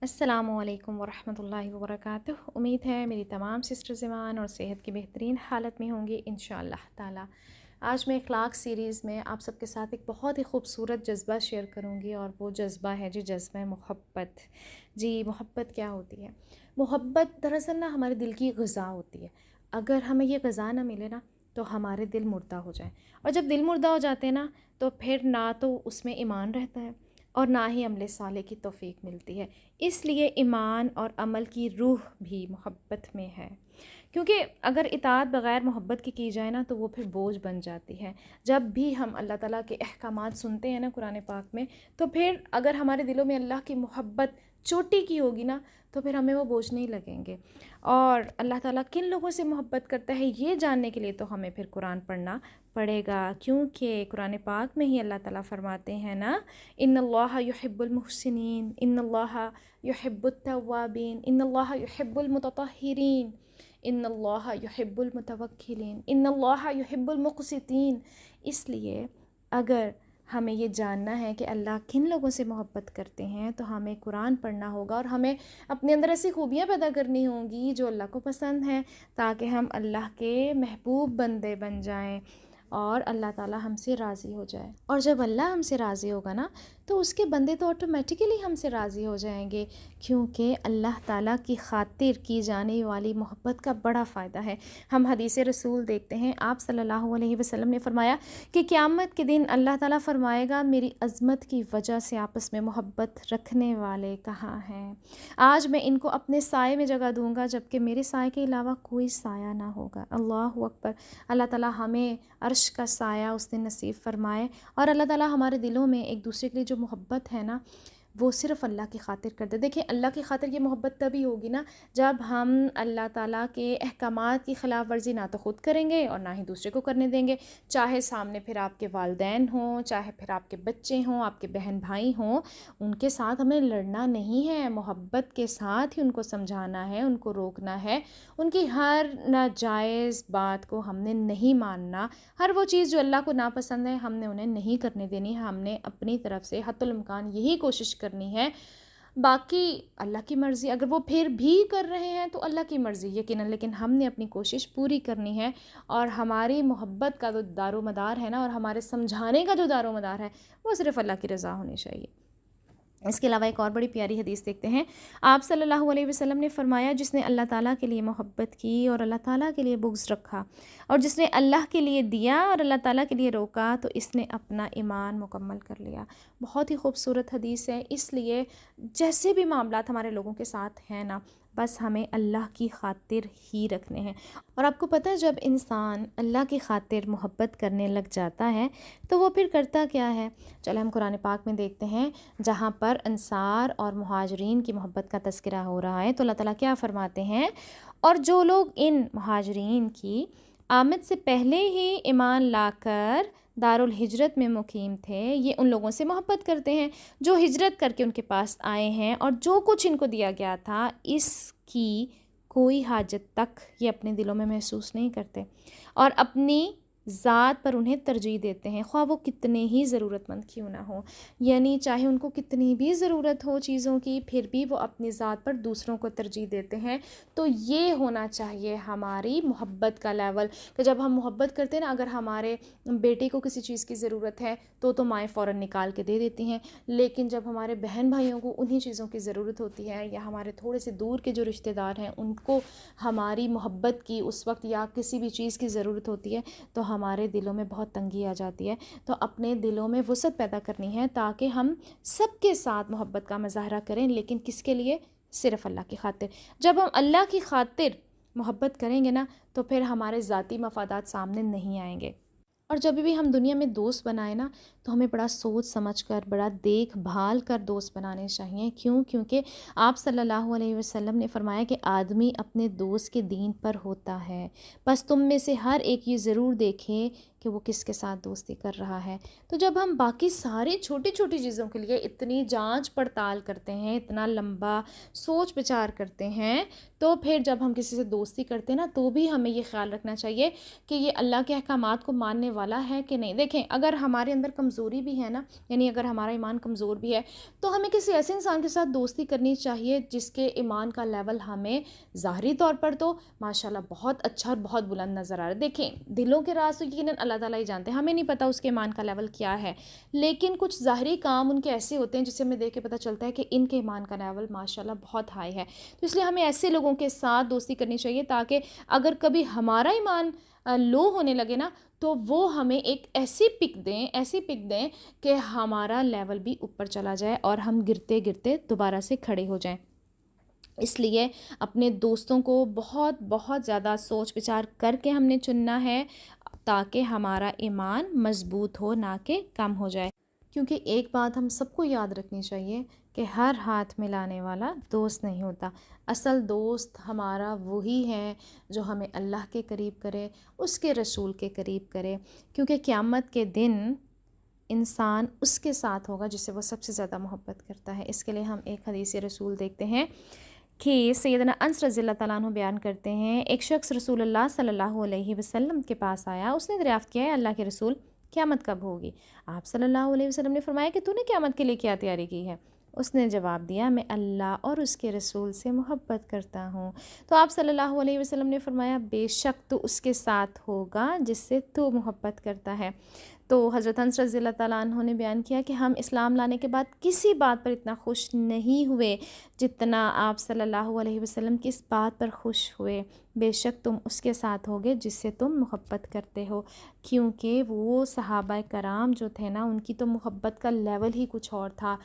السلام علیکم ورحمۃ اللہ وبرکاتہ۔ امید ہے میری تمام سسٹرز ایمان اور صحت کی بہترین حالت میں ہوں گی انشاءاللہ تعالی۔ آج میں اخلاق سیریز میں آپ سب کے ساتھ ایک بہت ہی خوبصورت جذبہ شیئر کروں گی، اور وہ جذبہ ہے جذبہ محبت۔ جی، محبت کیا ہوتی ہے؟ محبت دراصل نا ہمارے دل کی غذا ہوتی ہے۔ اگر ہمیں یہ غذا نہ ملے نا تو ہمارے دل مردہ ہو جائیں، اور جب دل مردہ ہو جاتے ہیں نا تو پھر نہ تو اس میں ایمان رہتا ہے اور نہ ہی عمل صالح کی توفیق ملتی ہے۔ اس لیے ایمان اور عمل کی روح بھی محبت میں ہے، کیونکہ اگر اطاعت بغیر محبت کی جائے نا تو وہ پھر بوجھ بن جاتی ہے۔ جب بھی ہم اللہ تعالیٰ کے احکامات سنتے ہیں نا قرآن پاک میں، تو پھر اگر ہمارے دلوں میں اللہ کی محبت چوٹی کی ہوگی نا تو پھر ہمیں وہ بوجھ نہیں لگیں گے۔ اور اللہ تعالیٰ کن لوگوں سے محبت کرتا ہے یہ جاننے کے لیے تو ہمیں پھر قرآن پڑھنا پڑے گا، کیونکہ قرآن پاک میں ہی اللہ تعالیٰ فرماتے ہیں نا، ان اللہ یحب المحسنین، ان اللہ یحب التوابین، ان اللہ یحب المتطہرین، ان اللہ یحب المتوکلین، ان اللہ یحب المقسطین۔ اس لیے اگر ہمیں یہ جاننا ہے کہ اللہ کن لوگوں سے محبت کرتے ہیں تو ہمیں قرآن پڑھنا ہوگا، اور ہمیں اپنے اندر ایسی خوبیاں پیدا کرنی ہوں گی جو اللہ کو پسند ہیں، تاکہ ہم اللہ کے محبوب بندے بن جائیں اور اللہ تعالیٰ ہم سے راضی ہو جائے۔ اور جب اللہ ہم سے راضی ہوگا نا تو اس کے بندے تو آٹومیٹیکلی ہم سے راضی ہو جائیں گے، کیونکہ اللہ تعالیٰ کی خاطر کی جانے والی محبت کا بڑا فائدہ ہے۔ ہم حدیث رسول دیکھتے ہیں، آپ صلی اللہ علیہ وسلم نے فرمایا کہ قیامت کے دن اللہ تعالیٰ فرمائے گا، میری عظمت کی وجہ سے آپس میں محبت رکھنے والے کہاں ہیں؟ آج میں ان کو اپنے سائے میں جگہ دوں گا، جبکہ میرے سائے کے علاوہ کوئی سایہ نہ ہوگا۔ اللہ اکبر۔ اللہ تعالیٰ ہمیں عرش کا سایہ اس دن نصیب فرمائے، اور اللہ تعالیٰ ہمارے دلوں میں ایک دوسرے کے لیے جو محبت ہے نا وہ صرف اللہ کی خاطر کر دے۔ دیکھیں، اللہ کی خاطر یہ محبت تبھی ہوگی نا جب ہم اللہ تعالیٰ کے احکامات کی خلاف ورزی نہ تو خود کریں گے اور نہ ہی دوسرے کو کرنے دیں گے، چاہے سامنے پھر آپ کے والدین ہوں، چاہے پھر آپ کے بچے ہوں، آپ کے بہن بھائی ہوں، ان کے ساتھ ہمیں لڑنا نہیں ہے، محبت کے ساتھ ہی ان کو سمجھانا ہے، ان کو روکنا ہے، ان کی ہر ناجائز بات کو ہم نے نہیں ماننا، ہر وہ چیز جو اللہ کو ناپسند ہے ہم نے انہیں نہیں کرنے دینی، ہم نے اپنی طرف سے حتی الامکان یہی کوشش کرنی ہے۔ باقی اللہ کی مرضی، اگر وہ پھر بھی کر رہے ہیں تو اللہ کی مرضی یقیناً، لیکن ہم نے اپنی کوشش پوری کرنی ہے، اور ہماری محبت کا جو دار و مدار ہے نا، اور ہمارے سمجھانے کا جو دار و مدار ہے وہ صرف اللہ کی رضا ہونی چاہیے۔ اس کے علاوہ ایک اور بڑی پیاری حدیث دیکھتے ہیں، آپ صلی اللہ علیہ وسلم نے فرمایا، جس نے اللہ تعالیٰ کے لیے محبت کی اور اللہ تعالیٰ کے لیے بغض رکھا، اور جس نے اللہ کے لیے دیا اور اللہ تعالیٰ کے لیے روکا، تو اس نے اپنا ایمان مکمل کر لیا۔ بہت ہی خوبصورت حدیث ہے۔ اس لیے جیسے بھی معاملات ہمارے لوگوں کے ساتھ ہیں نا، بس ہمیں اللہ کی خاطر ہی رکھنے ہیں۔ اور آپ کو پتہ ہے، جب انسان اللہ کی خاطر محبت کرنے لگ جاتا ہے تو وہ پھر کرتا کیا ہے؟ چلے ہم قرآن پاک میں دیکھتے ہیں، جہاں پر انصار اور مہاجرین کی محبت کا تذکرہ ہو رہا ہے، تو اللہ تعالیٰ کیا فرماتے ہیں؟ اور جو لوگ ان مہاجرین کی آمد سے پہلے ہی ایمان لا کر دارالہجرت میں مقیم تھے، یہ ان لوگوں سے محبت کرتے ہیں جو ہجرت کر کے ان کے پاس آئے ہیں، اور جو کچھ ان کو دیا گیا تھا اس کی کوئی حاجت تک یہ اپنے دلوں میں محسوس نہیں کرتے، اور اپنی ذات پر انہیں ترجیح دیتے ہیں، خواہ وہ کتنے ہی ضرورت مند کیوں نہ ہو۔ یعنی چاہے ان کو کتنی بھی ضرورت ہو چیزوں کی، پھر بھی وہ اپنی ذات پر دوسروں کو ترجیح دیتے ہیں۔ تو یہ ہونا چاہیے ہماری محبت کا لیول، کہ جب ہم محبت کرتے ہیں نا، اگر ہمارے بیٹے کو کسی چیز کی ضرورت ہے تو مائیں فوراً نکال کے دے دیتی ہیں، لیکن جب ہمارے بہن بھائیوں کو انہی چیزوں کی ضرورت ہوتی ہے، یا ہمارے تھوڑے سے دور کے جو رشتہ دار ہیں ان کو ہماری محبت کی اس وقت یا کسی بھی چیز کی ضرورت ہوتی ہے، تو ہمارے دلوں میں بہت تنگی آ جاتی ہے۔ تو اپنے دلوں میں وسعت پیدا کرنی ہے تاکہ ہم سب کے ساتھ محبت کا مظاہرہ کریں، لیکن کس کے لیے؟ صرف اللہ کی خاطر۔ جب ہم اللہ کی خاطر محبت کریں گے نا تو پھر ہمارے ذاتی مفادات سامنے نہیں آئیں گے۔ اور جب بھی ہم دنیا میں دوست بنائیں نا تو ہمیں بڑا سوچ سمجھ کر، بڑا دیکھ بھال کر دوست بنانے چاہیے۔ کیونکہ آپ صلی اللہ علیہ وسلم نے فرمایا کہ آدمی اپنے دوست کے دین پر ہوتا ہے، بس تم میں سے ہر ایک یہ ضرور دیکھے کہ وہ کس کے ساتھ دوستی کر رہا ہے۔ تو جب ہم باقی ساری چھوٹی چھوٹی چیزوں کے لیے اتنی جانچ پڑتال کرتے ہیں، اتنا لمبا سوچ بچار کرتے ہیں، تو پھر جب ہم کسی سے دوستی کرتے ہیں نا، تو بھی ہمیں یہ خیال رکھنا چاہیے کہ یہ اللہ کے احکامات کو ماننے والا ہے کہ نہیں۔ دیکھیں، اگر ہمارے اندر کمزوری بھی ہے نا، یعنی اگر ہمارا ایمان کمزور بھی ہے، تو ہمیں کسی ایسے انسان کے ساتھ دوستی کرنی چاہیے جس کے ایمان کا لیول ہمیں ظاہری طور پر تو ماشاءاللہ بہت اچھا اور بہت بلند نظر آ رہا ہے۔ دیکھیں، دلوں کے راز تو یقیناً اللہ تعالیٰ ہی جانتے ہیں، ہمیں نہیں پتہ اس کے ایمان کا لیول کیا ہے، لیکن کچھ ظاہری کام ان کے ایسے ہوتے ہیں جس سے ہمیں دیکھ کے پتہ چلتا ہے کہ ان کے ایمان کا لیول ماشاءاللہ بہت ہائی ہے۔ تو اس لیے ہمیں ایسے لوگوں کے ساتھ دوستی کرنی چاہیے تاکہ اگر کبھی ہمارا ایمان لو ہونے لگے نا، تو وہ ہمیں ایک ایسی پک دیں کہ ہمارا لیول بھی اوپر چلا جائے اور ہم گرتے گرتے دوبارہ سے کھڑے ہو جائیں۔ اس لیے اپنے دوستوں کو بہت بہت زیادہ سوچ بچار کر کے ہم نے چننا ہے تاکہ ہمارا ایمان مضبوط ہو، نہ کہ کم ہو جائے۔ کیونکہ ایک بات ہم سب کو یاد رکھنی چاہیے کہ ہر ہاتھ ملانے والا دوست نہیں ہوتا۔ اصل دوست ہمارا وہی ہے جو ہمیں اللہ کے قریب کرے، اس کے رسول کے قریب کرے، کیونکہ قیامت کے دن انسان اس کے ساتھ ہوگا جس سے وہ سب سے زیادہ محبت کرتا ہے۔ اس کے لیے ہم ایک حدیث رسول دیکھتے ہیں کہ سیدنا انس رضی اللہ تعالیٰ عنہ بیان کرتے ہیں، ایک شخص رسول اللہ صلی اللہ علیہ وسلم کے پاس آیا، اس نے دریافت کیا ہے اللہ کے رسول قیامت کب ہوگی؟ آپ صلی اللہ علیہ وسلم نے فرمایا کہ تو نے قیامت کے لیے کیا تیاری کی ہے؟ اس نے جواب دیا، میں اللہ اور اس کے رسول سے محبت کرتا ہوں۔ تو آپ صلی اللہ علیہ وسلم نے فرمایا، بے شک تو اس کے ساتھ ہوگا جس سے تو محبت کرتا ہے۔ تو حضرت انس رضی اللہ تعالیٰ عنہ نے بیان کیا کہ ہم اسلام لانے کے بعد کسی بات پر اتنا خوش نہیں ہوئے جتنا آپ صلی اللہ علیہ وسلم کی اس بات پر خوش ہوئے، بے شک تم اس کے ساتھ ہوگے جس سے تم محبت کرتے ہو۔ کیونکہ وہ صحابہ کرام جو تھے نا، ان کی تو محبت کا لیول ہی کچھ اور تھا۔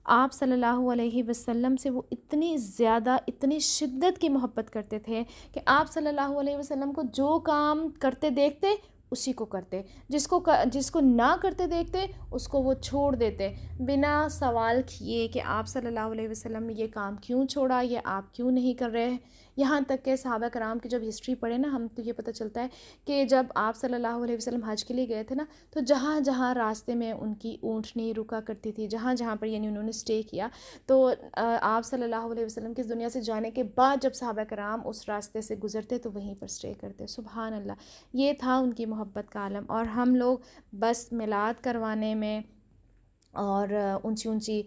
آپ صلی اللہ علیہ وسلم سے وہ اتنی زیادہ، اتنی شدت کی محبت کرتے تھے کہ آپ صلی اللہ علیہ وسلم کو جو کام کرتے دیکھتے اسی کو کرتے، جس کو نہ کرتے دیکھتے اس کو وہ چھوڑ دیتے، بنا سوال کیے کہ آپ صلی اللہ علیہ وسلم نے یہ کام کیوں چھوڑا، یہ آپ کیوں نہیں کر رہے۔ یہاں تک کہ صحابہ کرام کی جب ہسٹری پڑھے نا ہم، تو یہ پتہ چلتا ہے کہ جب آپ صلی اللہ علیہ وسلم حج کے لیے گئے تھے نا، تو جہاں جہاں راستے میں ان کی اونٹنی رکا کرتی تھی، جہاں جہاں پر یعنی انہوں نے اسٹے کیا، تو آپ صلی اللہ علیہ وسلم کی اس دنیا سے جانے کے بعد جب صحابہ کرام اس راستے سے گزرتے تو وہیں پر اسٹے کرتے۔ سبحان اللہ، یہ تھا ان کی محبت کا عالم۔ اور ہم لوگ بس میلاد کروانے میں اور اونچی اونچی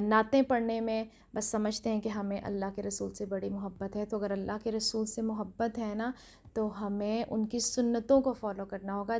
نعتیں پڑھنے میں بس سمجھتے ہیں کہ ہمیں اللہ کے رسول سے بڑی محبت ہے۔ تو اگر اللہ کے رسول سے محبت ہے نا، تو ہمیں ان کی سنتوں کو فالو کرنا ہوگا،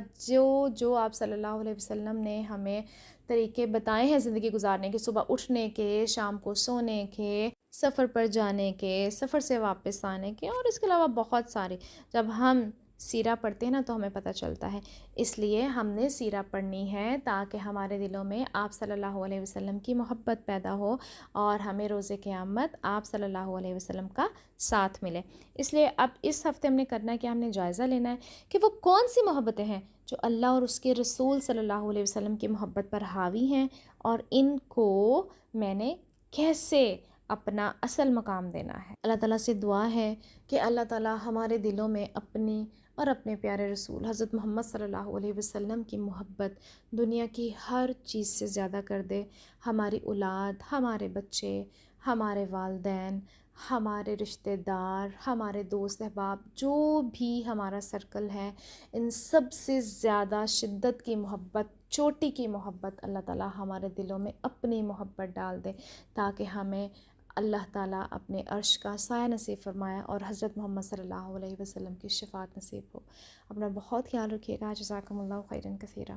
جو آپ صلی اللہ علیہ وسلم نے ہمیں طریقے بتائے ہیں زندگی گزارنے کے، صبح اٹھنے کے، شام کو سونے کے، سفر پر جانے کے، سفر سے واپس آنے کے، اور اس کے علاوہ بہت سارے۔ جب ہم سیرہ پڑھتے ہیں نا تو ہمیں پتہ چلتا ہے۔ اس لیے ہم نے سیرہ پڑھنی ہے تاکہ ہمارے دلوں میں آپ صلی اللہ علیہ وسلم کی محبت پیدا ہو اور ہمیں روز قیامت آپ صلی اللہ علیہ وسلم کا ساتھ ملے۔ اس لیے اب اس ہفتے ہم نے کرنا ہے کہ ہم نے جائزہ لینا ہے کہ وہ کون سی محبتیں ہیں جو اللہ اور اس کے رسول صلی اللہ علیہ وسلم کی محبت پر حاوی ہیں، اور ان کو میں نے کیسے اپنا اصل مقام دینا ہے۔ اللہ تعالیٰ سے دعا ہے کہ اللہ تعالیٰ ہمارے دلوں میں اپنی اور اپنے پیارے رسول حضرت محمد صلی اللہ علیہ وسلم کی محبت دنیا کی ہر چیز سے زیادہ کر دے۔ ہماری اولاد، ہمارے بچے، ہمارے والدین، ہمارے رشتہ دار، ہمارے دوست احباب، جو بھی ہمارا سرکل ہے، ان سب سے زیادہ شدت کی محبت، چوٹی کی محبت اللہ تعالیٰ ہمارے دلوں میں اپنی محبت ڈال دے، تاکہ ہمیں اللہ تعالیٰ اپنے عرش کا سایہ نصیب فرمایا اور حضرت محمد صلی اللہ علیہ وسلم کی شفاعت نصیب ہو۔ اپنا بہت خیال رکھیے گا۔ جزاکم اللہ خیرا کثیرا۔